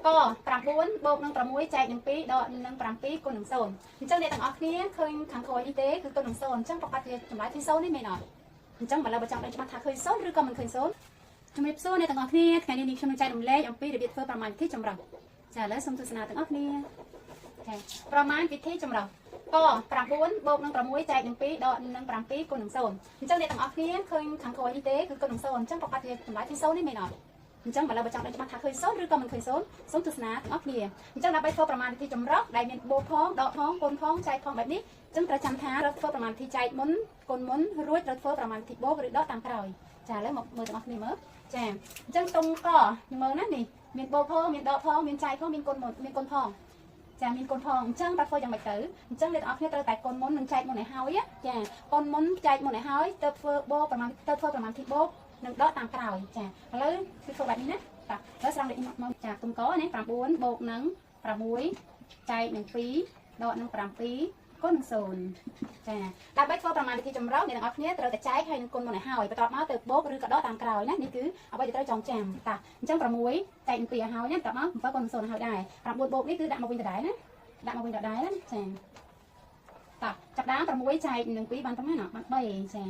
ก็9 บวกនឹង6ចែកនឹង2ដកនឹង7គុណនឹង0អញ្ចឹងអ្នកទាំងអស់គ្នាឃើញខាងក្រោយនេះទេគឺគុណនឹង0អញ្ចឹងប្រកាសជាចម្លើយគឺ0នេះមែនអត់អញ្ចឹងបើឡើយបើចង់ដឹងច្បាស់ថាឃើញ0ឬក៏មិនឃើញ0ជំរាបសួរអ្នកទាំងអស់គ្នាថ្ងៃនេះខ្ញុំនឹងចែករំលែកអំពីរបៀបធ្វើប្រមាណវិធីចម្រុះចាឥឡូវសូមទស្សនាទាំងអស់គ្នាចាប្រមាណវិធីចម្រុះក៏9 បូកនឹង6ចែកនឹង2ដកនឹង7គុណនឹង0អញ្ចឹងអ្នកទាំងអស់គ្នាឃើញខាងក្រោយនេះទេគឺគុណនឹង0អញ្ចឹងប្រកាសជាចម្លើយគឺ0នេះមែនអត់អញ្ចឹងបើឡើយបើចង់ដឹងច្បាស់ថាឃើញ0ឬក៏មិនឃើញ0សូមទស្សនាទាំងអស់គ្នាអញ្ចឹងដើម្បីធ្វើប្រមាណវិធីចម្រុះដែលមានបូកផងដកផងគុណផងចែកផងបែបនេះអញ្ចឹងត្រូវចាំថាត្រូវធ្វើប្រមាណវិធីចែកមុនគុណមុនរួចត្រូវធ្វើប្រមាណវិធីបូកឬដកតាមក្រោយចាឥឡូវមកមើលទាំងអស់គ្នាមើលចាអញ្ចឹងតុងកមើលណានេះមានបូកផងមានដកផងមានចែកផងមានគុណមុនមានគុណផងចាមានគុណផងអញ្ចឹងតើធ្វើយ៉ាងម៉េចទៅអញ្ចឹងអ្នកទាំងអស់គ្នាត្រូវតែគុណមុននិងចែកមុនឲ្យហើយចាគុណមុនចែកមុនឲ្យហើយទៅធ្វើបូកប្រមាណទៅធ្វើប្រមាណវិធីបូកនិងដកតាមក្រោយចាឥឡូវគឺធ្វើបែបនេះណាបាទឥឡូវស្រង់លេខមកចាតុងកនេះ9 បូកនឹង6ចែកនឹង2ដកនឹង7គុណនឹង0ចាដើម្បីធ្វើប្រមាណវិធីចម្រុះអ្នកទាំងអស់គ្នាត្រូវតែចែកហើយនឹងគុណមុនឲ្យហើយបន្ទាប់មកទៅបូកឬក៏ដកតាមក្រោយណានេះគឺអ្វីដែលត្រូវចងចាំតាអញ្ចឹង6ចែកនឹង2ឲ្យហើយណាបន្ទាប់មក7គុណនឹង0ឲ្យហើយដែរ9បូកនេះគឺដាក់មកវិញដដែលណាដាក់មកវិញដដែលណាចាតាចាប់ដើម6ចែកនឹង2បានប៉ុន្មានបាន3ចា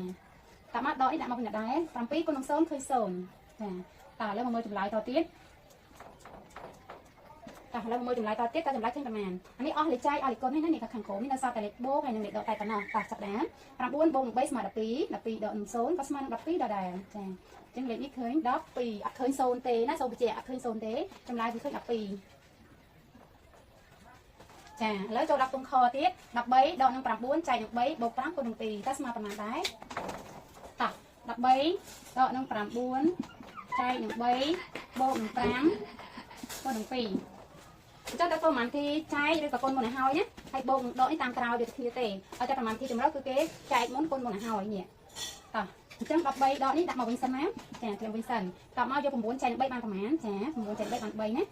តាមមកដកនេះដាក់មកវិញដដែល7គុណនឹង0ឃើញ0ចាតើឥឡូវមកមើលចម្លើយតទៀតតើឥឡូវមកមើលចម្លើយតទៀតតើចម្លើយឃើញប្រមាណអានេះអស់លេខចែកអស់លេខគុណនេះណានេះខាងក្រោមនេះនៅសល់តែលេខបូកហើយនឹងលេខដកតែប៉ុណ្ណោះតើចាប់ដើម9 បូកនឹង3ស្មើ12 12ដកនឹង0ក៏ស្មើនឹង12ដដែលចាអញ្ចឹងលេខនេះឃើញ12អត់ឃើញ0ទេណាសូមបញ្ជាក់អត់ឃើញ0ទេចម្លើយគឺឃើញ12ចាឥឡូវចូល10តុងខទៀត13ដកនឹង9ចែកនឹង3បូក5គុណនឹង2តើស្មើប៉ុន្មានដែរតោះ13ដកនឹង9ចែកនឹង3បូកនឹង5គុណនឹង2អញ្ចឹងតើធ្វើប្រមាណទីចែកឬក៏គុណមុនឲ្យហើយណាហើយបូកនឹងដកនេះតាមក្រោយវាទៅគ្នាទេឲ្យតែប្រមាណទីចម្រុះគឺគេចែកមុនគុណមុនឲ្យហើយនេះតោះអញ្ចឹង13ដកនេះដាក់មកវិញសិនណាចាត្រៀមវិញសិនតោះមកយក9ចែកនឹង3បានប្រមាណចា9ចែក3បាន3ណា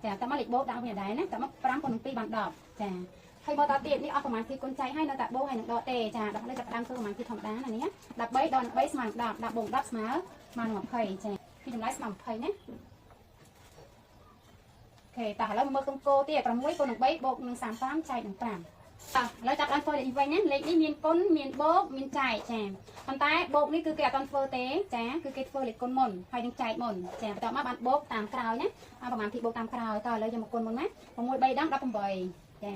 ចាតើមកលេខបូកដាក់វិញដែរណាតើមក5គុណនឹង2បាន10ចាហើយមកតទៀតនេះអស់ប្រមាណទីគុណចែកហើយនៅតែបូកហើយនឹងដកទេចាដល់នេះចាប់ដើមធ្វើប្រមាណទីធម្មតាណានេះ13ដកនឹង3ស្មើនឹង10ដាក់បូក10ស្មើនឹង20ចាពីចម្លើយស្មើ20ណាអូខេតោះឥឡូវមើលតុងគោទៀត6គុណនឹង3បូកនឹង35ចែកនឹង5តោះឥឡូវចាប់ដើមធ្វើលេខនេះវិញណាលេខនេះមានគុណមានបូកមានចែកចាប៉ុន្តែបូកនេះគឺគេអត់ទាន់ធ្វើទេចាគឺគេធ្វើលេខគុណមុនហើយនឹងចែកមុនចាបន្ទាប់មកបានបូកតាមក្រោយណាប្រហែលទីបូកតាមក្រោយតោះឥឡូវយកមកគុណមុនណា6 3ដង18ចា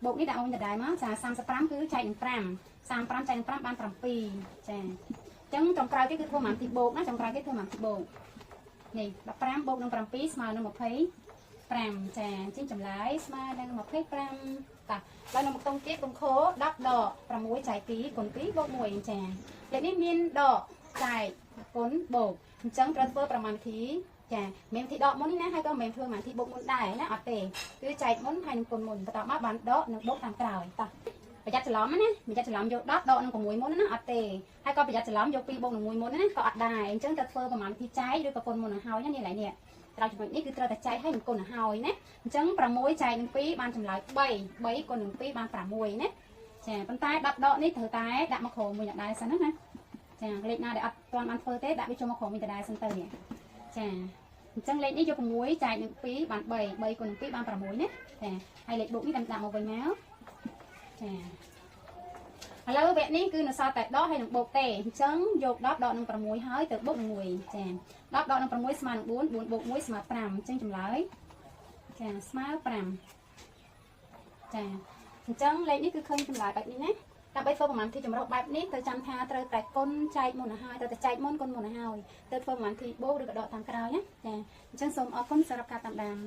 បូកនេះដាក់វិញដដែលមកចា35គឺចែកនឹង5 35ចែកនឹង5បាន7ចាអញ្ចឹងចុងក្រោយគេគឺធ្វើប្រហែលទីបូកណាចុងក្រោយគេធ្វើប្រហែលទីបូកនេះ15បូកនឹង7ស្មើនឹង25ចាអញ្ចឹងចម្លើយស្មើនឹង25តាហើយនៅមកតុងទៀតតុងខ10ដក6ចែក2គុណ2បូក1ចាលេខនេះមានដកចែកគុណបូកអញ្ចឹងត្រូវធ្វើប្រមាណវិធីចាមានវិធីដកមុននេះណាហើយក៏មិនធ្វើប្រមាណវិធីបូកមុនដែរណាអត់ទេគឺចែកមុនហើយនឹងគុណមុនបន្ទាប់មកបានដកនិងបូកតាមក្រោយតាប្រយ័ត្នច្រឡំណាប្រយ័ត្នច្រឡំយក10ដកនឹង6មុនណាអត់ទេហើយក៏ប្រយ័ត្នច្រឡំយក2បូកនឹង1មុនណាក៏អត់ដែរអញ្ចឹងត្រូវធ្វើប្រមាណវិធីចែកឬក៏គុណមុនឲ្យហើយណានេះឡើយនេះត្រូវចំណុចនេះគឺត្រូវតែចែកឲ្យនឹងគុណឲ្យហើយណាអញ្ចឹង6ចែកនឹង2បានចម្លើយ3គុណនឹង2បាន6ណាចាប៉ុន្តែ10ដកនេះត្រូវតែដាក់មកក្រោមមួយដដែលសិនណាចាលេខណាដែលអត់ទាន់បានធ្វើទេដាក់វាចូលមកក្រោមមួយដដែលសិនទៅនេះចាអញ្ចឹងលេខនេះយក6ចែកនឹង2បាន3គុណនឹង2បាន6ណាចាហើយលេខបូកនេះដាក់មកវិញមកចាឥឡូវវគ្គនេះគឺនៅសល់តែដកហើយនឹងបូកទេអញ្ចឹងយក10ដកនឹង6ហើយទៅបូកនឹង1ចា10ដកនឹង6ស្មើនឹង4 4បូក1ស្មើ5អញ្ចឹងចម្លើយចាស្មើ5ចាអញ្ចឹងលេខនេះគឺឃើញចម្លើយបែបនេះណាដើម្បីធ្វើប្រមាណទីចម្រុះបែបនេះត្រូវចាំថាត្រូវតែគុណចែកមុនឲ្យហើយត្រូវតែចែកមុនគុណមុនឲ្យហើយទៅធ្វើប្រមាណទីបូកឬក៏ដកតាមក្រោយណាចាអញ្ចឹងសូមអរគុណសម្រាប់ការតាមដាន